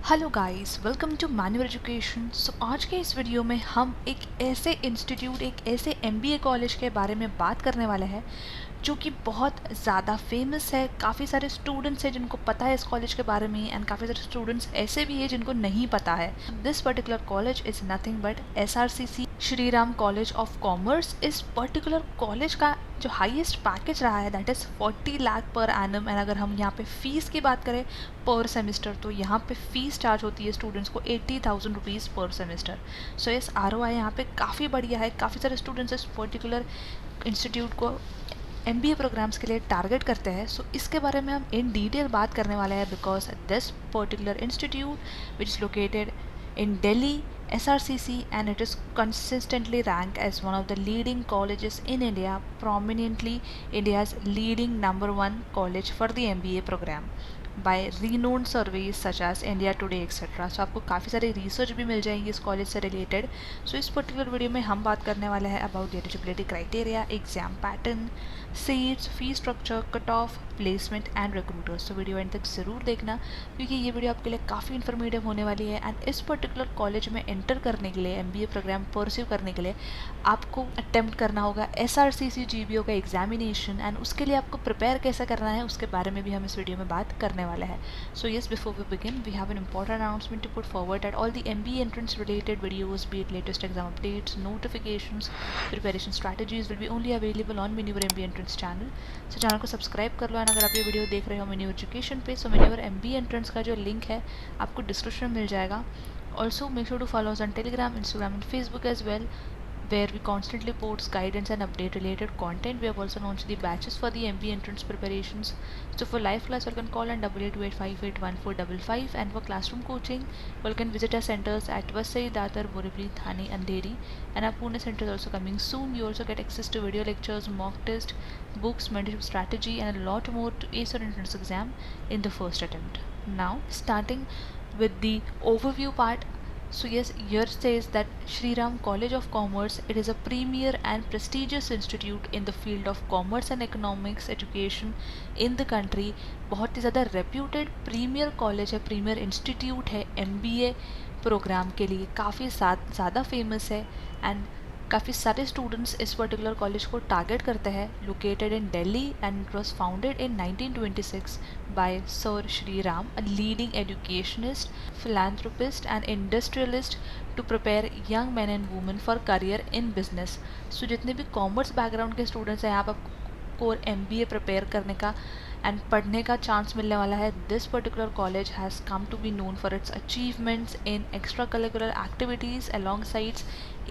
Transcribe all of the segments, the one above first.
Hello guys, welcome to manual education. आज के इस वीडियो में हम एक ऐसे इंस्टीट्यूट, एक ऐसे एमबीए कॉलेज के बारे में बात करने वाले हैं जो कि बहुत ज़्यादा फेमस है। काफ़ी सारे स्टूडेंट्स हैं जिनको पता है इस कॉलेज के बारे में, एंड काफ़ी सारे स्टूडेंट्स ऐसे भी हैं जिनको नहीं पता है। This particular college is nothing but SRCC Shri Ram college of commerce. इस पर्टिकुलर कॉलेज का जो हाईएस्ट पैकेज रहा है that is 40 lakh per annum. And अगर हम यहाँ पे फ़ीस की बात करें पर सेमिस्टर, तो यहाँ पे फ़ीस चार्ज होती है स्टूडेंट्स को 80,000 रुपीज़ पर सेमिस्टर। सो इस आरओआई यहाँ पे काफ़ी बढ़िया है। काफ़ी सारे स्टूडेंट्स इस पर्टिकुलर इंस्टीट्यूट को एमबीए प्रोग्राम्स के लिए टारगेट करते हैं। सो इसके बारे में हम इन डिटेल बात करने वाले हैं because this particular institute which is located in Delhi, SRCC, and it is consistently ranked as one of the leading colleges in India, prominently India's leading #1 college for the MBA program by renowned surveys such as India Today etc. सो आपको काफ़ी सारी research भी मिल जाएंगी इस college से related. सो इस particular video में हम बात करने वाले हैं about the eligibility criteria, exam pattern, seats, fee structure, cut off, placement and recruiters. तो वीडियो एंड तक ज़रूर देखना क्योंकि ये वीडियो आपके लिए काफ़ी इन्फॉर्मेटिव होने वाली है। एंड इस पर्टिकुलर कॉलेज में एंटर करने के लिए, एमबीए प्रोग्राम परस्यू करने के लिए आपको अटेम्प्ट करना होगा एसआरसीसी जीबीओ का एग्जामिनेशन। एंड उसके लिए आपको प्रिपेयर कैसे करना है उसके बारे में भी हम इस वीडियो में बात करने वाले हैं। So yes, before we begin we have an important announcement to put forward that all the MBA entrance related videos, be it latest exam updates, notifications, preparation strategies will be only available on Maneuver MBA Entrance channel. So channel को subscribe कर लो। And अगर आप ये video देख रहे हो menu education पे, सो मेन्यूवर MBA एंट्रेंस का जो लिंक है आपको डिस्क्रिप्शन में मिल जाएगा। Also make sure to follow us on Telegram, Instagram and Facebook as well, where we constantly post guidance and update related content. We have also launched the batches for the MBA entrance preparations. So for live class, you can call on 8828581455, and for classroom coaching, you can visit our centers at Vasai, Dadar, Borivali, Thane, Andheri, and our Pune center is also coming soon. You also get access to video lectures, mock test, books, mentorship strategy, and a lot more to ace your entrance exam in the first attempt. Now, starting with the overview part. So yes, here says that Shri Ram College of Commerce, it is a premier and prestigious institute in the field of commerce and economics education in the country. बहुत ही ज़्यादा reputed premiere college है, premier institute है MBA programme के लिए, काफ़ी ज़्यादा famous है। And काफ़ी सारे स्टूडेंट्स इस पर्टिकुलर कॉलेज को टारगेट करते हैं। Located in Delhi and it was founded in 1926 by sir Shri Ram, a leading educationist, philanthropist and industrialist to prepare young men and women for career in business. So जितने भी commerce background के students हैं यहाँ पर core MBA prepare करने का and पढ़ने का चांस मिलने वाला है। This particular college has come to be known for its achievements in extra curricular activities along sides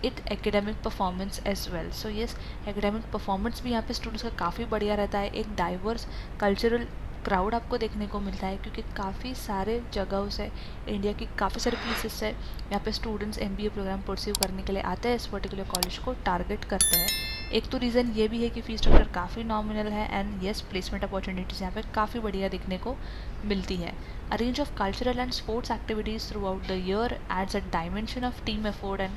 it academic performance as well. So yes, academic performance भी यहाँ पे स्टूडेंट्स का काफ़ी बढ़िया रहता है। एक डाइवर्स कल्चरल क्राउड आपको देखने को मिलता है क्योंकि काफ़ी सारे जगहों से, इंडिया की काफ़ी सारे प्लेसेस से यहाँ पे स्टूडेंट्स एमबीए प्रोग्राम परस्यू करने के लिए आते हैं, इस पर्टिकुलर कॉलेज को टारगेट करते हैं। एक तो रीज़न ये भी है कि फ़ीस स्ट्रक्चर काफ़ी नॉमिनल है एंड येस, प्लेसमेंट अपॉर्चुनिटीज़ यहाँ पे काफ़ी बढ़िया दिखने को मिलती है। A range of cultural and sports activities throughout the year adds a dimension of team effort and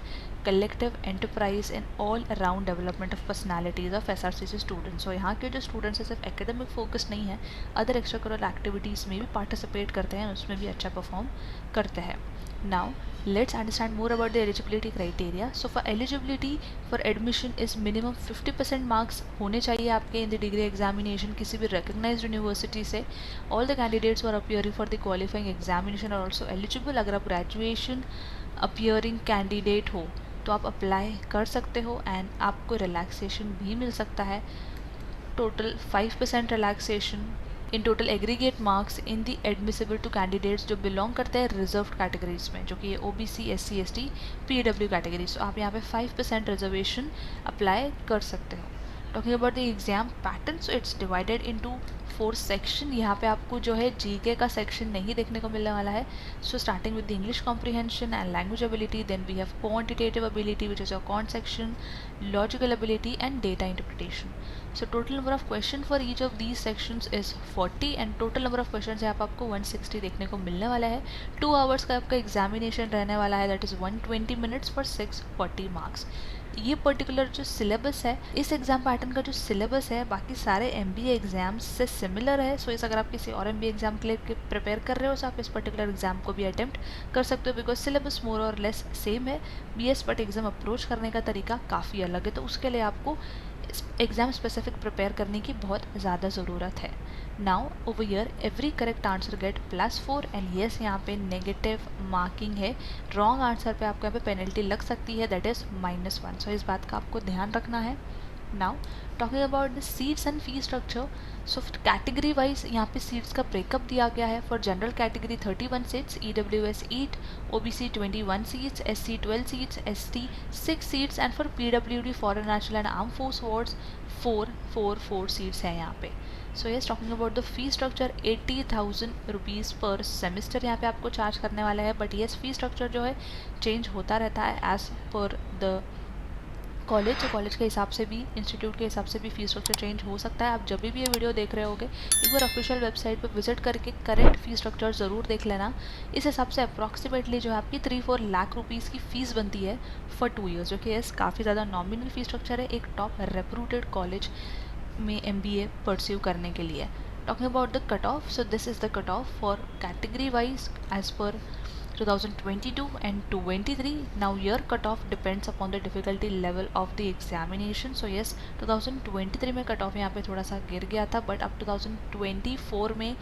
collective enterprise in all around development of personalities of SRCC students. So यहाँ के जो स्टूडेंट्स हैं सिर्फ एकेडमिक फोकस नहीं है, other extra curricular activities में भी participate करते हैं, उसमें भी अच्छा परफॉर्म करते हैं। Now let's understand more about the eligibility criteria. So for eligibility for admission is minimum 50% marks होने चाहिए आपके in the degree examination किसी भी recognized university से। All the candidates who are appearing for the qualifying examination are also eligible. अगर आप graduation appearing candidate हो तो आप अप्लाई कर सकते हो एंड आपको रिलैक्सेशन भी मिल सकता है। Total 5% relaxation in total aggregate marks in the admissible to candidates जो बिलोंग करते हैं रिजर्व कैटेगरीज में, जो कि ये OBC, SC, ST, PW categories. तो आप यहाँ पे 5% रिजर्वेशन अप्लाई कर सकते हो। Talking about the exam pattern, so it's divided into 4 section. यहाँ पे आपको जो है जीके का सेक्शन नहीं देखने को मिलने वाला है। So starting with the English comprehension and language ability, then we have quantitative ability which is your quant section, logical ability and data interpretation. So total number of question for each of these sections is 40 and total number of question यहाँ पर आपको 160 देखने को मिलने वाला है। 2 hours का आपका एग्जामिनेशन रहने वाला है, that is 120 minutes for 640 marks. ये पर्टिकुलर जो सिलेबस है, इस एग्ज़ाम पैटर्न का जो सिलेबस है बाकी सारे MBA एग्ज़ाम्स से सिमिलर है। सो इस अगर आप किसी और MBA एग्ज़ाम के लिए प्रिपेयर कर रहे हो तो आप इस पर्टिकुलर एग्ज़ाम को भी अटेम्प्ट कर सकते हो, बिकॉज सिलेबस मोर और लेस सेम है। BS बट एग्ज़ाम अप्रोच करने का तरीका काफ़ी अलग है, तो उसके लिए आपको एग्ज़ाम स्पेसिफिक प्रिपेयर करने की बहुत ज़्यादा ज़रूरत है। Now over here every correct answer get +4 and yes यहाँ पे नेगेटिव मार्किंग है। रॉन्ग आंसर पे आपको यहाँ पे पेनल्टी लग सकती है, दैट इज़ -1। सो इस बात का आपको ध्यान रखना है। Now talking about the seats and fee structure, so category wise यहाँ पे सीट्स का ब्रेकअप दिया गया है। For general category 31 seats, EWS 8, OBC 21 seats, SC 12 seats, ST 6 seats and for PWD foreign national and arm force wards 4 seats हैं यहाँ पे। So yes, talking about the fee structure, 80,000 rupees per semester यहाँ पे आपको charge करने वाला है। But yes, fee structure जो है चेंज होता रहता है एज पर द कॉलेज। तो कॉलेज के हिसाब से भी, इंस्टीट्यूट के हिसाब से भी फी स्ट्रक्चर चेंज हो सकता है। आप जब भी ये वीडियो देख रहे होगे एक बार ऑफिशियल वेबसाइट पर विजिट करके करेक्ट फी स्ट्रक्चर ज़रूर देख लेना। इस हिसाब से अप्रॉक्सीमेटली जो है आपकी 3-4 लाख रुपीज़ की फ़ीस बनती है फॉर 2 ईयर्स, जो कि यस काफ़ी ज़्यादा नॉमिनल फी स्ट्रक्चर है एक टॉप रेप्यूटेड कॉलेज में MBA परस्यू करने के लिए। Talking about the cut off, so this is the cut off for category wise as per 2022 and 23. Now your cutoff depends upon the difficulty level of the examination. So yes, 2023 में cutoff यहाँ पे थोड़ा सा गिर गया था, but अब 2024 में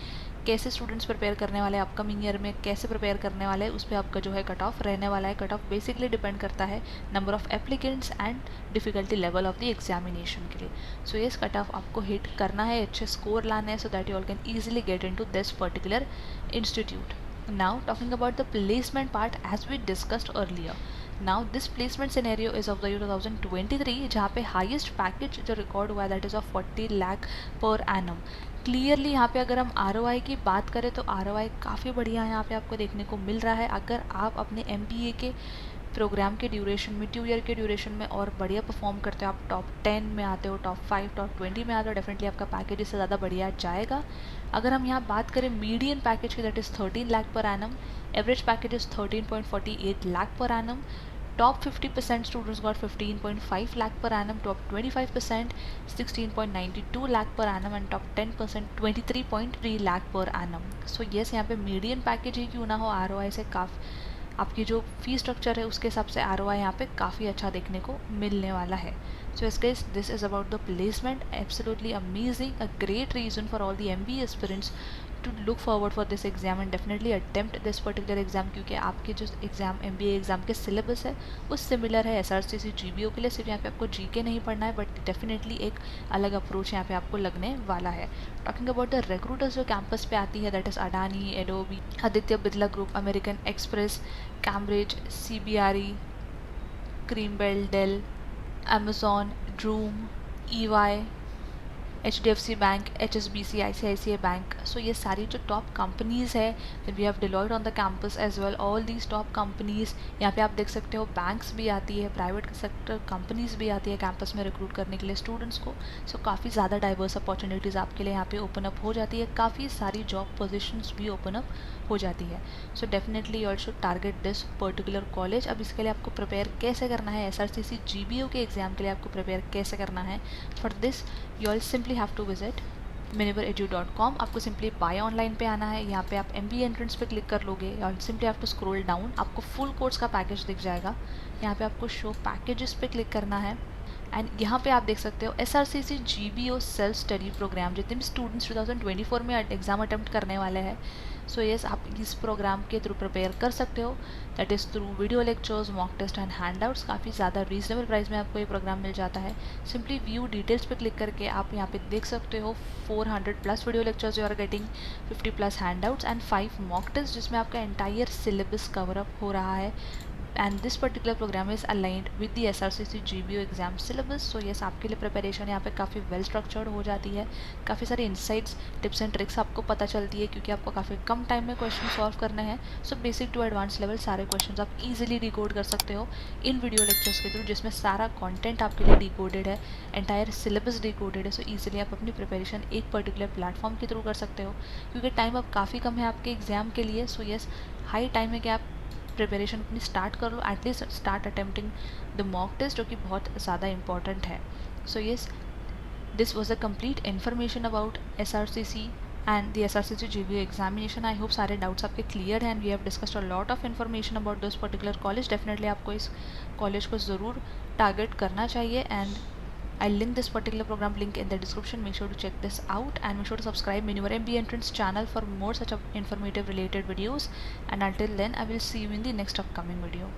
कैसे स्टूडेंट्स प्रिपेयर करने वाले हैं, अपकमिंग ईयर में कैसे प्रिपेयर करने वाले हैं, उस पर आपका जो है कट ऑफ रहने वाला है। कट ऑफ बेसिकली डिपेंड करता है number of applicants and difficulty level of the examination के लिए। सो येस, कट ऑफ आपको हिट करना है, अच्छे स्कोर लाने हैं, so that you all can easily get in to this particular institute. Now talking about the placement part, as we discussed earlier. Now this placement scenario is of the year 2023, जहाँ पे highest package जो record हुआ है that is of 40 lakh per annum. Clearly यहाँ पे अगर हम ROI की बात करें तो ROI काफ़ी बढ़िया यहाँ पे आपको देखने को मिल रहा है। अगर आप अपने MBA के प्रोग्राम के ड्यूरेशन में, 2 ईयर के ड्यूरेशन में और बढ़िया परफॉर्म करते हो, आप टॉप 10 में आते हो, टॉप 5, टॉप 20 में आते हो, डेफिनेटली आपका पैकेज इससे ज़्यादा बढ़िया जाएगा। अगर हम यहाँ बात करें मीडियन पैकेज की, that is 13 lakh per annum, average package is 13.48 lakh per annum, top 50% students got 15.5 lakh per annum, top 25% 16.92 lakh per annum and top 10% 23.3 lakh per annum. So yes, यहाँ पे मीडियन पैकेज ही क्यों ना हो, ROI से काफ़ी आपकी जो फी स्ट्रक्चर है उसके हिसाब से ROI यहाँ पे काफ़ी अच्छा देखने को मिलने वाला है। सो इस case this is about the placement, absolutely amazing, a great reason for all the MBA aspirants to look forward for this exam and definitely attempt this particular exam, क्योंकि आपके जो एग्जाम MBA एग्जाम के syllabus है वो similar है SRCC GBO के लिए। सिर्फ यहाँ पे आपको GK नहीं पढ़ना है, बट डेफिनेटली एक अलग अप्रोच यहाँ पे आपको लगने वाला है। टॉकिंग अबाउट द रिक्रूटर्स जो कैंपस पे आती है, that is Adani, Adobe, Aditya Birla group, American Express, Cambridge, CBRE, Creambell, Dell, Amazon, Droom, EY, HDFC bank, HSBC, ICICI bank. So ये सारी जो टॉप कंपनीज़ है, we have Deloitte on the campus as well, all these top companies. यहाँ पे आप देख सकते हो बैंक्स भी आती है, प्राइवेट सेक्टर कंपनीज़ भी आती है कैंपस में रिक्रूट करने के लिए स्टूडेंट्स को। सो काफ़ी ज़्यादा डाइवर्स अपॉर्चुनिटीज़ आपके लिए यहाँ पे ओपन अप हो जाती है, काफ़ी सारी जॉब पोजिशंस भी ओपन अप हो जाती है। So definitely you all should target this particular college. अब इसके लिए आपको प्रिपेयर कैसे करना है, SRCC GBO के एग्ज़ाम के लिए आपको प्रिपेयर कैसे करना है, for this you all simply have to visit mineveredu.com। आपको सिंपली बाय ऑनलाइन पे आना है, यहाँ पे आप MBA एंट्रेंस पे क्लिक कर लोगे और simply have to scroll down, आपको फुल कोर्स का पैकेज दिख जाएगा। यहाँ पे आपको शो पैकेजेस पे क्लिक करना है एंड यहाँ पे आप देख सकते हो SRCC GBO self study program, जितने भी स्टूडेंट्स 2024 में एग्ज़ाम अटेम्प्ट करने वाले हैं। सो येस, आप इस प्रोग्राम के थ्रू प्रिपेयर कर सकते हो, that is through video lectures, mock test and handouts. काफ़ी ज़्यादा रीजनेबल प्राइस में आपको ये प्रोग्राम मिल जाता है। सिंपली व्यू डिटेल्स पे क्लिक करके आप यहाँ पे देख सकते हो 400+ video lectures you are getting, 50+ handouts and 5 mock test, जिसमें आपका एंटायर सिलेबस कवर अप हो रहा है। And this particular program is aligned with the SRCC GBO exam syllabus. सो येस, आपके लिए प्रिपरेशन यहाँ पे काफ़ी वेल स्ट्रक्चर्ड हो जाती है, काफ़ी सारी इंसाइट्स, टिप्स एंड ट्रिक्स आपको पता चलती है, क्योंकि आपको काफ़ी कम टाइम में क्वेश्चन सॉल्व करने हैं। सो बेसिक टू एडवांस लेवल सारे क्वेश्चन आप ईजिली डिकोड कर सकते हो इन वीडियो लेक्चर्स के थ्रू, जिसमें सारा कॉन्टेंट आपके लिए डिकोडेड है, एंटायर सिलेबस डिकोडेड है। सो ईजिली आप अपनी प्रिपरेशन एक पर्टिकुलर प्लेटफॉर्म के थ्रू कर सकते हो, क्योंकि टाइम अब काफ़ी कम है आपके एग्जाम के लिए। सो येस, हाई टाइम है कि आप प्रिपरेशन अपनी स्टार्ट कर लो, at least start attempting the mock test, जो कि बहुत ज़्यादा इंपॉर्टेंट है. So yes, this was a complete information about SRCC and the SRCC GBO examination. I hope सारे doubts आपके clear हैं and we have discussed a lot of information about those particular college. Definitely आपको इस college को ज़रूर target करना चाहिए, and I'll link this particular program link in the description. Make sure to check this out and make sure to subscribe Maneuver MBA Entrance channel for more such informative related videos. And until then, I will see you in the next upcoming video.